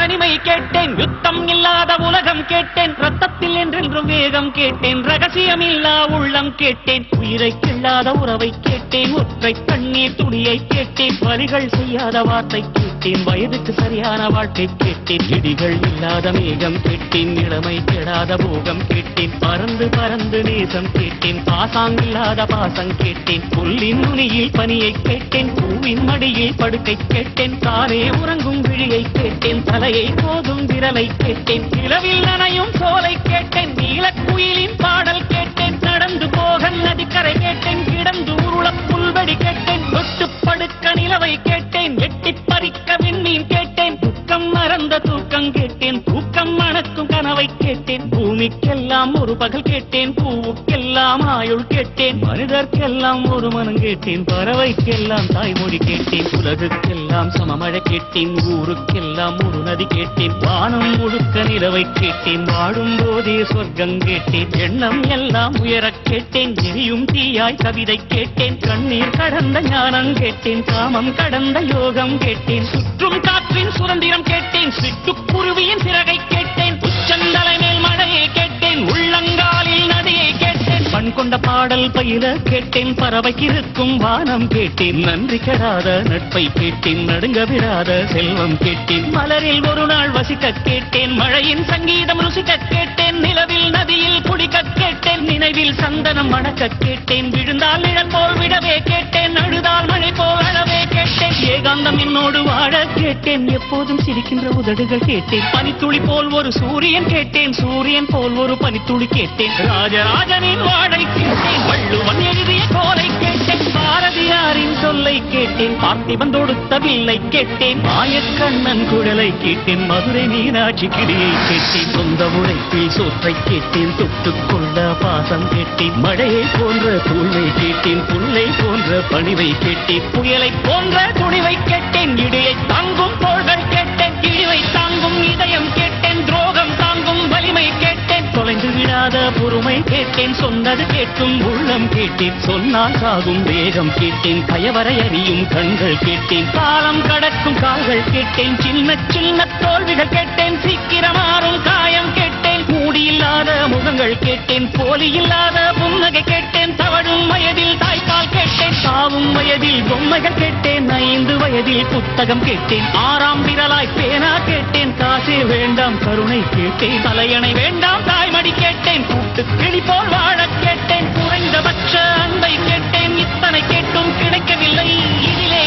தனிமை கேட்டேன், யுத்தம் இல்லாத உலகம் கேட்டேன், ரத்தத்தில் என்றென்றும் வேகம் கேட்டேன், ரகசியம் இல்லா உள்ளம் கேட்டேன், உயிரை கிள்ளாத உறவை கேட்டேன், ஒற்றை கண்ணீர் துணியை கேட்டேன், வரிகள் செய்யாத வார்த்தை கேட்டேன், வயதுக்கு சரியான வாழ்க்கை கேட்டேன், இடிகள் இல்லாத மேகம் கேட்டேன், இளமை கெடாத போகம் கேட்டேன், பறந்து பறந்து நேசம் கேட்டேன், பாசாங்கில்லாத பாசம் கேட்டேன், புல்லின் நுனியில் பனியை கேட்டேன், பூவின் மடியில் படுக்கை கேட்டேன், தானே உறங்கும் விழியை கேட்டேன், தலையை போதும் விரலை கேட்டேன், நிலவில் நனையும் சோலை கேட்டேன், நீலக்குயிலின் பாடல் கேட்டேன், நடந்து போக நதிக்கரை கேட்டேன், கிடந்து உருள புல்வெடி கேட்டேன், தொட்டு படுக்க நிலவை கேட்டேன், வெட்டி பறிக்க விண்மீன் கேட்டேன், துக்கம் மறந்த தூக்கம் கேட்டேன், தூக்கம் மணக்கும் கனவை கேட்டேன், பூமிக்கெல்லாம் ஒரு பகல் கேட்டேன், பூவுக்கெல்லாம் ஆயுள் கேட்டேன், மனிதர்க்கெல்லாம் ஒரு மனம் கேட்டேன், பறவைக்கெல்லாம் தாய்மொழி கேட்டேன், உலகுக்கெல்லாம் சமமழை கேட்டேன், ஊருக்கெல்லாம் ஒரு நதி கேட்டேன், வானம் முழுக்க நிலவை கேட்டேன், வாடும் போதே சொர்க்கம் கேட்டேன், எண்ணம் எல்லாம் உயரக் கேட்டேன், எரியும் தீயாய் கவிதை கேட்டேன், கண்ணீர் கடந்த ஞானம் கேட்டேன், காமம் கடந்த யோகம் கேட்டேன், சுற்றும் காற்றின் சுதந்திரம் கேட்டேன், சிட்டுக்குருவியின் சிறகை கேட்டேன், உச்சந்தலை மேல் மழையை கேட்டேன், உள்ளங்காலில் நதியை கேட்டேன், பண் கொண்ட பாடல் பயில கேட்டேன், பறவைக்கிருக்கும் வானம் கேட்டேன், நன்றி கெடாத நட்பை கேட்டேன், நடுங்க விடாத செல்வம் கேட்டேன், மலரில் ஒரு நாள் வசிக்க கேட்டேன், மழையின் சங்கீதம் ருசிக்க கேட்டேன், நிலவில் நதியில் குடிக்க கேட்டேன், நினைவில் சந்தனம் மணக்க கேட்டேன், விழுந்தால் நிழல் போல் விடவே கேட்டேன், அழுதால் மழை போல் அழவே கேட்டேன், ஏகாந்தம் என்னோடு வாழ கேட்டேன், எப்போதும் சிரிக்கின்ற உதடுகள் கேட்டேன், பனித்துளி போல் ஒரு சூரியன் கேட்டேன், சூரியன் போல் ஒரு பனித்துளி கேட்டேன், ராஜராஜனின் வாழை கேட்டேன், வள்ளுவன் எழுதிய கோலை கேட்டேன், பாரதியாரின் சொல்லை கேட்டேன், பார்த்திபன் தொடுத்த வில்லை கேட்டேன், மாயக்கண்ணன் குழலை கேட்டேன், மதுரை மீனாட்சி கிளியை கேட்டேன், சொந்த உழைப்பில் சோற்றை கேட்டேன், தொட்டுக்கொள்ள பாசம் கேட்டேன், மழையை போன்ற தூளை கேட்டேன், புல்லை போன்ற பணிவை கேட்டேன், புயலை போன்ற துணிவை கேட்டேன், இடையை தாங்கும் தோள்கள் கேட்டேன், இழிவை தாங்கும் இதயம் கேட்டேன், துரோகம் தாங்கும் வலிமை கேட்டேன், தொலைந்து விடாத பொறுமை கேட்டேன், சொன்னது கேட்கும் உள்ளம் கேட்டேன், சொன்னால் சாகும் வேகம் கேட்டேன், கயவரை அறியும் கண்கள் கேட்டேன், காலம் கடக்கும் கால்கள் கேட்டேன், சின்ன சின்ன தோல்விகள் கேட்டேன், சீக்கிரமாறும் காயம் கேட்டேன், மூடியில்லாத முகங்கள் கேட்டேன், போலி இல்லாத புன்னகை கேட்டேன், தவழும் வயதில் தாய்ப்பால் கேட்டேன், சாவும் வயதில் பொம்மைகள் கேட்டேன், 5 வயதில் புத்தகம் கேட்டேன், 6ஆம் விரலாய் பேனா கேட்டேன், காசே வேண்டாம் கருணை கேட்டேன், தலையணை வேண்டாம் தாய்மடி கேட்டேன், கூட்டு கிளி போல் வாழ கேட்டேன், குறைந்தபட்ச அன்பை கேட்டேன், இத்தனை கேட்டும் கிடைக்கவில்லை, இதிலே